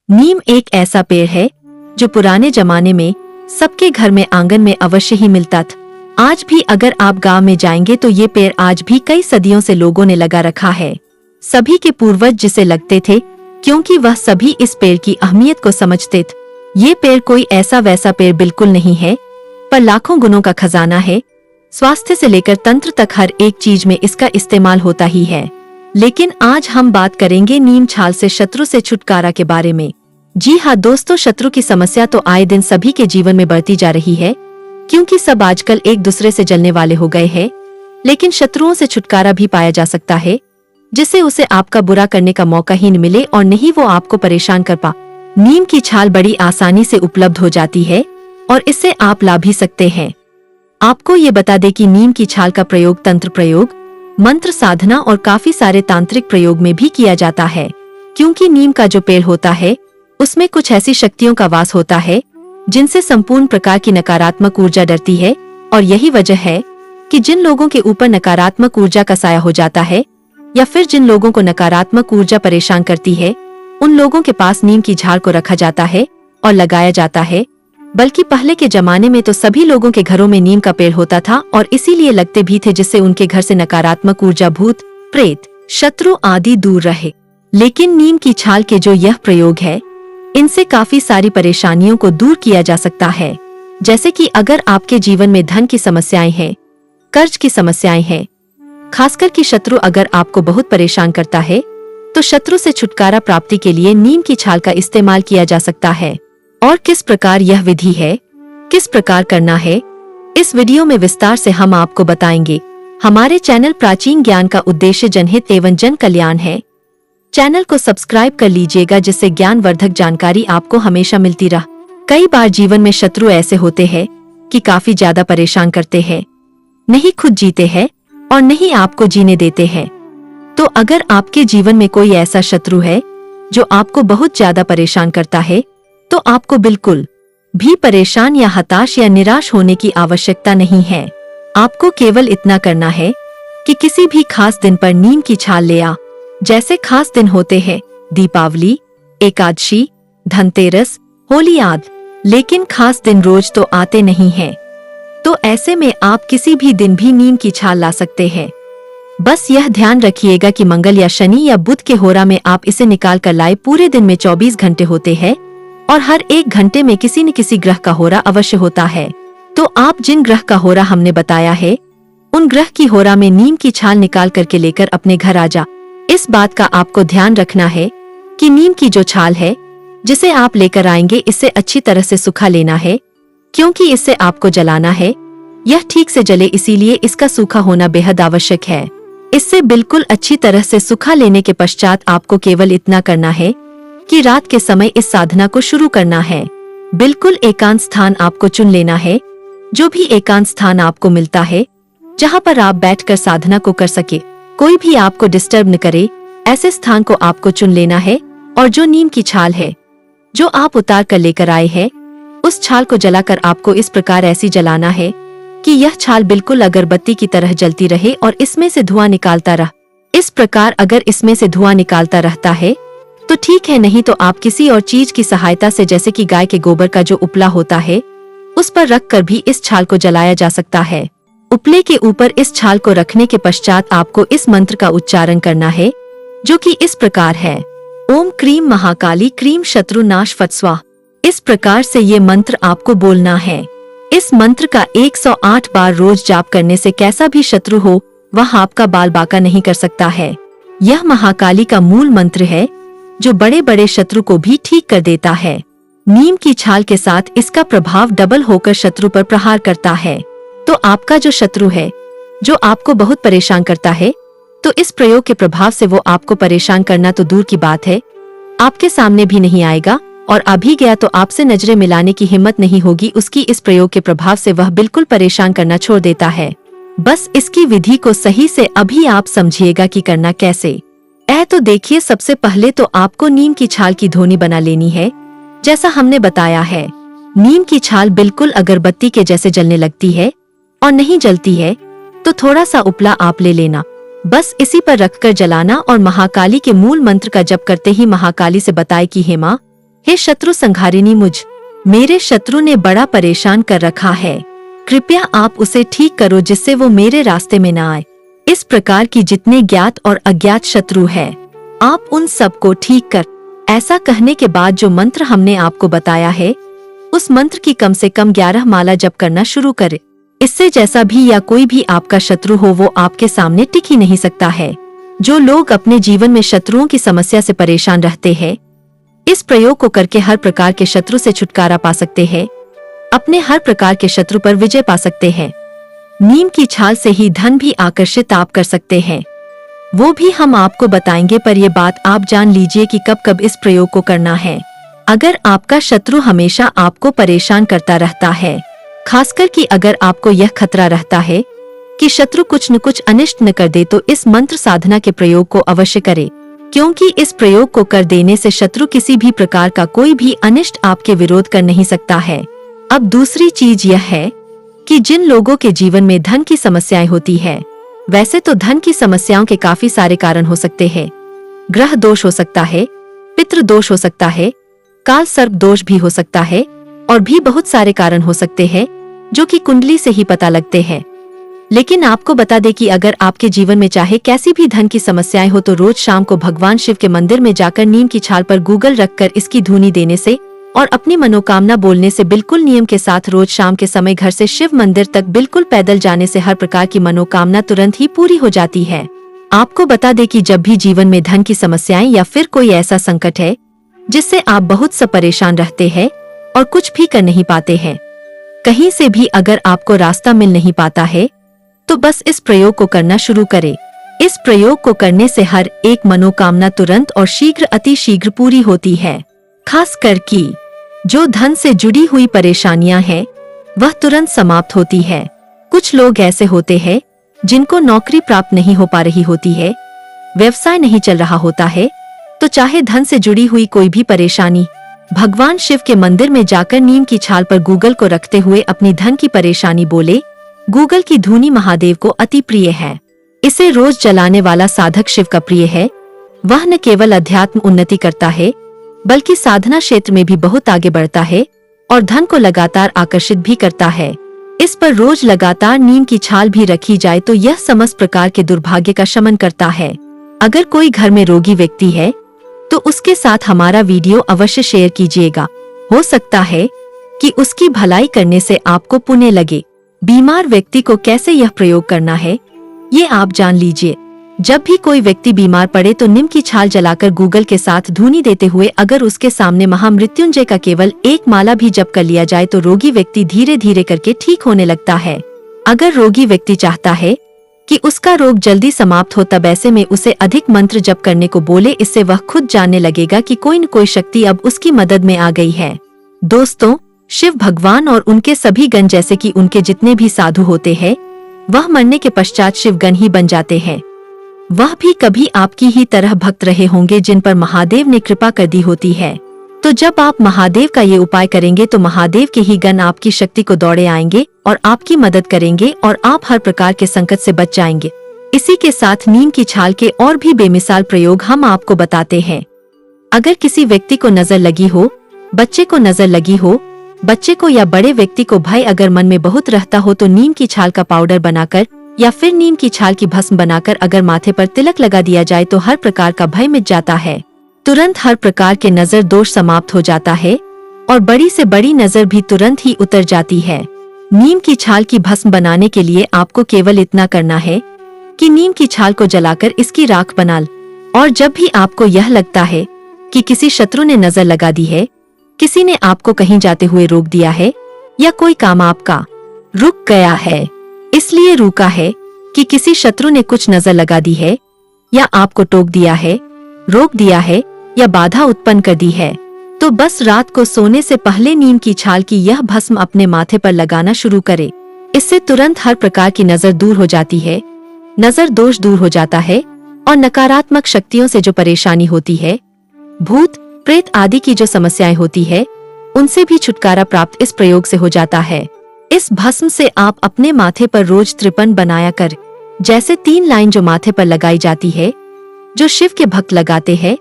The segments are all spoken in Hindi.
नीम एक ऐसा पेड़ है जो पुराने जमाने में सबके घर में आंगन में अवश्य ही मिलता था। आज भी अगर आप गांव में जाएंगे तो ये पेड़ आज भी कई सदियों से लोगों ने लगा रखा है। सभी के पूर्वज जिसे लगते थे क्योंकि वह सभी इस पेड़ की अहमियत को समझते थे। ये पेड़ कोई ऐसा वैसा पेड़ बिल्कुल नहीं है, पर लाखों गुणों का खजाना है। स्वास्थ्य से लेकर तंत्र तक हर एक चीज में इसका इस्तेमाल होता ही है। लेकिन आज हम बात करेंगे नीम छाल से शत्रु से छुटकारा के बारे में। जी हाँ दोस्तों, शत्रु की समस्या तो आए दिन सभी के जीवन में बढ़ती जा रही है, क्योंकि सब आजकल एक दूसरे से जलने वाले हो गए हैं। लेकिन शत्रुओं से छुटकारा भी पाया जा सकता है, जिससे उसे आपका बुरा करने का मौका ही न मिले और नहीं वो आपको परेशान कर पा। नीम की छाल बड़ी आसानी से उपलब्ध हो जाती है और इससे आप ला भी सकते हैं। आपको ये बता दें कि नीम की छाल का प्रयोग तंत्र प्रयोग, मंत्र साधना और काफी सारे तांत्रिक प्रयोग में भी किया जाता है, क्योंकि नीम का जो पेड़ होता है उसमें कुछ ऐसी शक्तियों का वास होता है जिनसे संपूर्ण प्रकार की नकारात्मक ऊर्जा डरती है। और यही वजह है कि जिन लोगों के ऊपर नकारात्मक ऊर्जा का साया हो जाता है या फिर जिन लोगों को नकारात्मक ऊर्जा परेशान करती है, उन लोगों के पास नीम की झाड़ को रखा जाता है और लगाया जाता है। बल्कि पहले के जमाने में तो सभी लोगों के घरों में नीम का पेड़ होता था और इसीलिए लगते भी थे, जिससे उनके घर से नकारात्मक ऊर्जा, भूत प्रेत, शत्रु आदि दूर रहे। लेकिन नीम की छाल के जो यह प्रयोग है, इनसे काफी सारी परेशानियों को दूर किया जा सकता है। जैसे कि अगर आपके जीवन में धन की समस्याएं हैं, कर्ज की समस्याएं हैं, खासकर कि शत्रु अगर आपको बहुत परेशान करता है, तो शत्रु से छुटकारा प्राप्ति के लिए नीम की छाल का इस्तेमाल किया जा सकता है। और किस प्रकार यह विधि है, किस प्रकार करना है, इस वीडियो में विस्तार से हम आपको बताएंगे। हमारे चैनल प्राचीन ज्ञान का उद्देश्य जनहित एवं जन कल्याण है। चैनल को सब्सक्राइब कर लीजिएगा, जिससे ज्ञानवर्धक जानकारी आपको हमेशा मिलती रहे। कई बार जीवन में शत्रु ऐसे होते हैं कि काफी ज्यादा परेशान करते हैं, नहीं खुद जीते हैं और नहीं आपको जीने देते हैं। तो अगर आपके जीवन में कोई ऐसा शत्रु है जो आपको बहुत ज्यादा परेशान करता है, तो आपको बिल्कुल भी परेशान या हताश या निराश होने की आवश्यकता नहीं है। आपको केवल इतना करना है कि किसी भी खास दिन पर नीम की छाल ले आ। जैसे खास दिन होते हैं दीपावली, एकादशी, धनतेरस, होली आदि। लेकिन खास दिन रोज तो आते नहीं हैं, तो ऐसे में आप किसी भी दिन भी नीम की छाल ला सकते हैं। बस यह ध्यान रखिएगा कि मंगल या शनि या बुध के होरा में आप इसे निकाल कर लाए। पूरे दिन में 24 घंटे होते हैं और हर एक घंटे में किसी न किसी ग्रह का होरा अवश्य होता है। तो आप जिन ग्रह का होरा हमने बताया है, उन ग्रह की होरा में नीम की छाल निकाल करके लेकर अपने घर आ जा। इस बात का आपको ध्यान रखना है कि नीम की जो छाल है जिसे आप लेकर आएंगे, इसे अच्छी तरह से सुखा लेना है, क्योंकि इससे आपको जलाना है। यह ठीक से जले, इसीलिए इसका सूखा होना बेहद आवश्यक है। इससे बिल्कुल अच्छी तरह से सुखा लेने के पश्चात आपको केवल इतना करना है कि रात के समय इस साधना को शुरू करना है। बिल्कुल एकांत स्थान आपको चुन लेना है। जो भी एकांत स्थान आपको मिलता है, जहाँ पर आप बैठकर साधना को कर सके, कोई भी आपको डिस्टर्ब न करे, ऐसे स्थान को आपको चुन लेना है। और जो नीम की छाल है जो आप उतार कर लेकर आए हैं, उस छाल को जलाकर आपको इस प्रकार ऐसी जलाना है कि यह छाल बिल्कुल अगरबत्ती की तरह जलती रहे और इसमें से धुआं निकालता रह। इस प्रकार अगर इसमें से धुआं निकालता रहता है तो ठीक है, नहीं तो आप किसी और चीज की सहायता से, जैसे कि गाय के गोबर का जो उपला होता है, उस पर रख कर भी इस छाल को जलाया जा सकता है। उपले के ऊपर इस छाल को रखने के पश्चात आपको इस मंत्र का उच्चारण करना है, जो कि इस प्रकार है: ओम क्रीम महाकाली क्रीम शत्रु नाश फट स्वाहा। इस प्रकार से ये मंत्र आपको बोलना है। इस मंत्र का 108 बार रोज जाप करने से कैसा भी शत्रु हो वह आपका बाल बाका नहीं कर सकता है। यह महाकाली का मूल मंत्र है जो बड़े बड़े शत्रु को भी ठीक कर देता है। नीम की छाल के साथ इसका प्रभाव डबल होकर शत्रु पर प्रहार करता है। तो आपका जो शत्रु है जो आपको बहुत परेशान करता है, तो इस प्रयोग के प्रभाव से वो आपको परेशान करना तो दूर की बात है, आपके सामने भी नहीं आएगा, और आ भी गया तो आपसे नजरें मिलाने की हिम्मत नहीं होगी उसकी। इस प्रयोग के प्रभाव से वह बिल्कुल परेशान करना छोड़ देता है। बस इसकी विधि को सही से अभी आप समझिएगा कि करना कैसे। तो देखिए, सबसे पहले तो आपको नीम की छाल की धोनी बना लेनी है, जैसा हमने बताया है। नीम की छाल बिल्कुल अगरबत्ती के जैसे जलने लगती है, और नहीं जलती है तो थोड़ा सा उपला आप ले लेना। बस इसी पर रखकर जलाना और महाकाली के मूल मंत्र का जप करते ही महाकाली से बताए कि हे माँ, हे शत्रु संहारिणी, मेरे शत्रु ने बड़ा परेशान कर रखा है, कृपया आप उसे ठीक करो जिससे वो मेरे रास्ते में न आए। इस प्रकार की जितने ज्ञात और अज्ञात शत्रु है, आप उन सब को ठीक कर। ऐसा कहने के बाद जो मंत्र हमने आपको बताया है, उस मंत्र की कम से कम 11 माला जप करना शुरू करें। इससे जैसा भी या कोई भी आपका शत्रु हो वो आपके सामने टिक ही नहीं सकता है। जो लोग अपने जीवन में शत्रुओं की समस्या से परेशान रहते हैं, इस प्रयोग को करके हर प्रकार के शत्रु से छुटकारा पा सकते हैं, अपने हर प्रकार के शत्रु पर विजय पा सकते हैं। नीम की छाल से ही धन भी आकर्षित आप कर सकते हैं, वो भी हम आपको बताएंगे, पर ये बात आप जान लीजिए कि कब कब इस प्रयोग को करना है। अगर आपका शत्रु हमेशा आपको परेशान करता रहता है, खासकर कि अगर आपको यह खतरा रहता है कि शत्रु कुछ न कुछ अनिष्ट न कर दे, तो इस मंत्र साधना के प्रयोग को अवश्य करें, क्योंकि इस प्रयोग को कर देने से शत्रु किसी भी प्रकार का कोई भी अनिष्ट आपके विरोध कर नहीं सकता है। अब दूसरी चीज यह है कि जिन लोगों के जीवन में धन की समस्याएं होती है, वैसे तो धन की समस्याओं के काफी सारे कारण हो सकते हैं। ग्रह दोष हो सकता है, पितृ दोष हो सकता है, काल सर्प दोष भी हो सकता है, और भी बहुत सारे कारण हो सकते हैं जो कि कुंडली से ही पता लगते हैं। लेकिन आपको बता दें कि अगर आपके जीवन में चाहे कैसी भी धन की समस्याएं हो, तो रोज शाम को भगवान शिव के मंदिर में जाकर नीम की छाल पर गूगल रखकर इसकी धूनी देने से और अपनी मनोकामना बोलने से बिल्कुल नियम के साथ रोज शाम के समय घर से शिव मंदिर तक बिल्कुल पैदल जाने से हर प्रकार की मनोकामना तुरंत ही पूरी हो जाती है। आपको बता दें कि जब भी जीवन में धन की समस्याएं या फिर कोई ऐसा संकट है जिससे आप बहुत सा परेशान रहते हैं और कुछ भी कर नहीं पाते हैं, कहीं से भी अगर आपको रास्ता मिल नहीं पाता है, तो बस इस प्रयोग को करना शुरू करें। इस प्रयोग को करने से हर एक मनोकामना तुरंत और शीघ्र अति शीघ्र पूरी होती है। खास कर कि जो धन से जुड़ी हुई परेशानियां हैं, वह तुरंत समाप्त होती है। कुछ लोग ऐसे होते हैं जिनको नौकरी प्राप्त नहीं हो पा रही होती है, व्यवसाय नहीं चल रहा होता है, तो चाहे धन से जुड़ी हुई कोई भी परेशानी, भगवान शिव के मंदिर में जाकर नीम की छाल पर गूगल को रखते हुए अपनी धन की परेशानी बोले। गूगल की धूनी महादेव को अति प्रिय है, इसे रोज जलाने वाला साधक शिव का प्रिय है। वह न केवल अध्यात्म उन्नति करता है, बल्कि साधना क्षेत्र में भी बहुत आगे बढ़ता है और धन को लगातार आकर्षित भी करता है। इस पर रोज लगातार नीम की छाल भी रखी जाए तो यह समस्त प्रकार के दुर्भाग्य का शमन करता है। अगर कोई घर में रोगी व्यक्ति है तो उसके साथ हमारा वीडियो अवश्य शेयर कीजिएगा, हो सकता है कि उसकी भलाई करने से आपको पुण्य लगे। बीमार व्यक्ति को कैसे यह प्रयोग करना है, ये आप जान लीजिए। जब भी कोई व्यक्ति बीमार पड़े तो नीम की छाल जलाकर गूगल के साथ धूनी देते हुए अगर उसके सामने महामृत्युंजय का केवल एक माला भी जप कर लिया जाए तो रोगी व्यक्ति धीरे धीरे करके ठीक होने लगता है। अगर रोगी व्यक्ति चाहता है कि उसका रोग जल्दी समाप्त हो, तब ऐसे में उसे अधिक मंत्र जप करने को बोले, इससे वह खुद जानने लगेगा कि कोई न कोई शक्ति अब उसकी मदद में आ गई है। दोस्तों, शिव भगवान और उनके सभी गण जैसे कि उनके जितने भी साधु होते हैं, वह मरने के पश्चात शिवगण ही बन जाते हैं। वह भी कभी आपकी ही तरह भक्त रहे होंगे जिन पर महादेव ने कृपा कर दी होती है। तो जब आप महादेव का ये उपाय करेंगे तो महादेव के ही गण आपकी शक्ति को दौड़े आएंगे और आपकी मदद करेंगे और आप हर प्रकार के संकट से बच जाएंगे। इसी के साथ नीम की छाल के और भी बेमिसाल प्रयोग हम आपको बताते हैं। अगर किसी व्यक्ति को नजर लगी हो, बच्चे को नजर लगी हो, बच्चे को या बड़े व्यक्ति को भय अगर मन में बहुत रहता हो, तो नीम की छाल का पाउडर बनाकर या फिर नीम की छाल की भस्म बनाकर अगर माथे पर तिलक लगा दिया जाए तो हर प्रकार का भय मिट जाता है। तुरंत हर प्रकार के नजर दोष समाप्त हो जाता है और बड़ी से बड़ी नजर भी तुरंत ही उतर जाती है। नीम की छाल की भस्म बनाने के लिए आपको केवल इतना करना है कि नीम की छाल को जलाकर इसकी राख बना ल। और जब भी आपको यह लगता है कि किसी शत्रु ने नजर लगा दी है, किसी ने आपको कहीं जाते हुए रोक दिया है, या कोई काम आपका रुक गया है, इसलिए रुका है कि किसी शत्रु ने कुछ नजर लगा दी है या आपको टोक दिया है, रोक दिया है या बाधा उत्पन्न कर दी है, तो बस रात को सोने से पहले नीम की छाल की यह भस्म अपने माथे पर लगाना शुरू करें। इससे तुरंत हर प्रकार की नजर दूर हो जाती है, नजर दोष दूर हो जाता है और नकारात्मक शक्तियों से जो परेशानी होती है, भूत प्रेत आदि की जो समस्याएं होती है, उनसे भी छुटकारा प्राप्त इस प्रयोग से हो जाता है। इस भस्म से आप अपने माथे पर रोज त्रिपन बनाया कर, जैसे 3 लाइन जो माथे पर लगाई जाती है, जो शिव के भक्त लगाते हैं,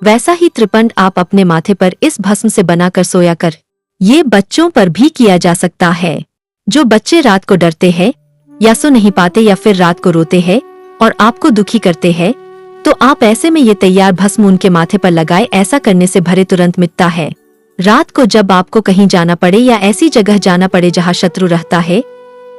वैसा ही त्रिपंड आप अपने माथे पर इस भस्म से बनाकर सोया कर। ये बच्चों पर भी किया जा सकता है। जो बच्चे रात को डरते हैं या सो नहीं पाते या फिर रात को रोते हैं और आपको दुखी करते हैं, तो आप ऐसे में ये तैयार भस्म उनके माथे पर लगाए। ऐसा करने से भरे तुरंत मिटता है। रात को जब आपको कहीं जाना पड़े या ऐसी जगह जाना पड़े जहाँ शत्रु रहता है,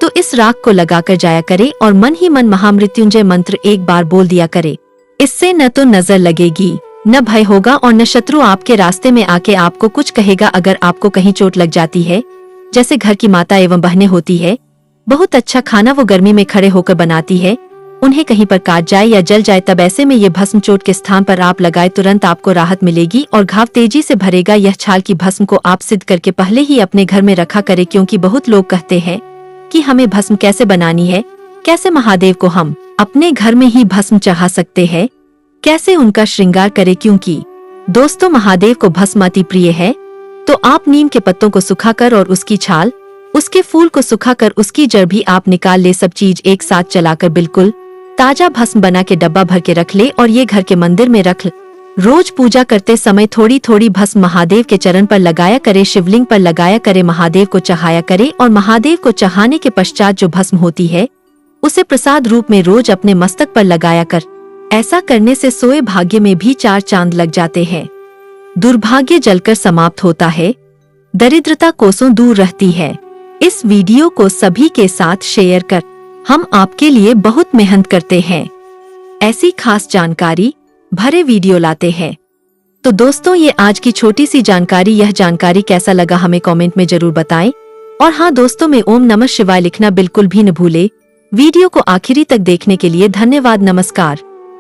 तो इस राख को लगाकर जाया करे और मन ही मन महामृत्युंजय मंत्र एक बार बोल दिया करे। इससे न तो नजर लगेगी, न भय होगा और न शत्रु आपके रास्ते में आके आपको कुछ कहेगा। अगर आपको कहीं चोट लग जाती है, जैसे घर की माता एवं बहनें होती है, बहुत अच्छा खाना वो गर्मी में खड़े होकर बनाती है, उन्हें कहीं पर काट जाए या जल जाए, तब ऐसे में ये भस्म चोट के स्थान पर आप लगाए, तुरंत आपको राहत मिलेगी और घाव तेजी से भरेगा। यह छाल की भस्म को आप सिद्ध करके पहले ही अपने घर में रखा करे, क्योंकि बहुत लोग कहते हैं कि हमें भस्म कैसे बनानी है, कैसे महादेव को हम अपने घर में ही भस्म चढ़ा सकते हैं, कैसे उनका श्रृंगार करे। क्योंकि दोस्तों महादेव को भस्म अति प्रिय है, तो आप नीम के पत्तों को सुखाकर और उसकी छाल, उसके फूल को सुखाकर उसकी जड़ भी आप निकाल ले। सब चीज एक साथ चलाकर बिल्कुल ताजा भस्म बना के डब्बा भर के रख ले और ये घर के मंदिर में रख। रोज पूजा करते समय थोड़ी थोड़ी भस्म महादेव के चरण पर लगाया करे, शिवलिंग पर लगाया करे, महादेव को चढ़ाया करे और महादेव को चढ़ाने के पश्चात जो भस्म होती है उसे प्रसाद रूप में रोज अपने मस्तक पर लगाया कर। ऐसा करने से सोए भाग्य में भी 4 चांद लग जाते हैं। दुर्भाग्य जलकर समाप्त होता है, दरिद्रता कोसों दूर रहती है। इस वीडियो को सभी के साथ शेयर कर, हम आपके लिए बहुत मेहनत करते हैं, ऐसी खास जानकारी भरे वीडियो लाते हैं। तो दोस्तों ये आज की छोटी सी जानकारी, यह जानकारी कैसा लगा हमें कमेंट में जरूर बताएं। और हाँ दोस्तों, में ओम नमः शिवाय लिखना बिल्कुल भी न भूले। वीडियो को आखिरी तक देखने के लिए धन्यवाद। नमस्कार।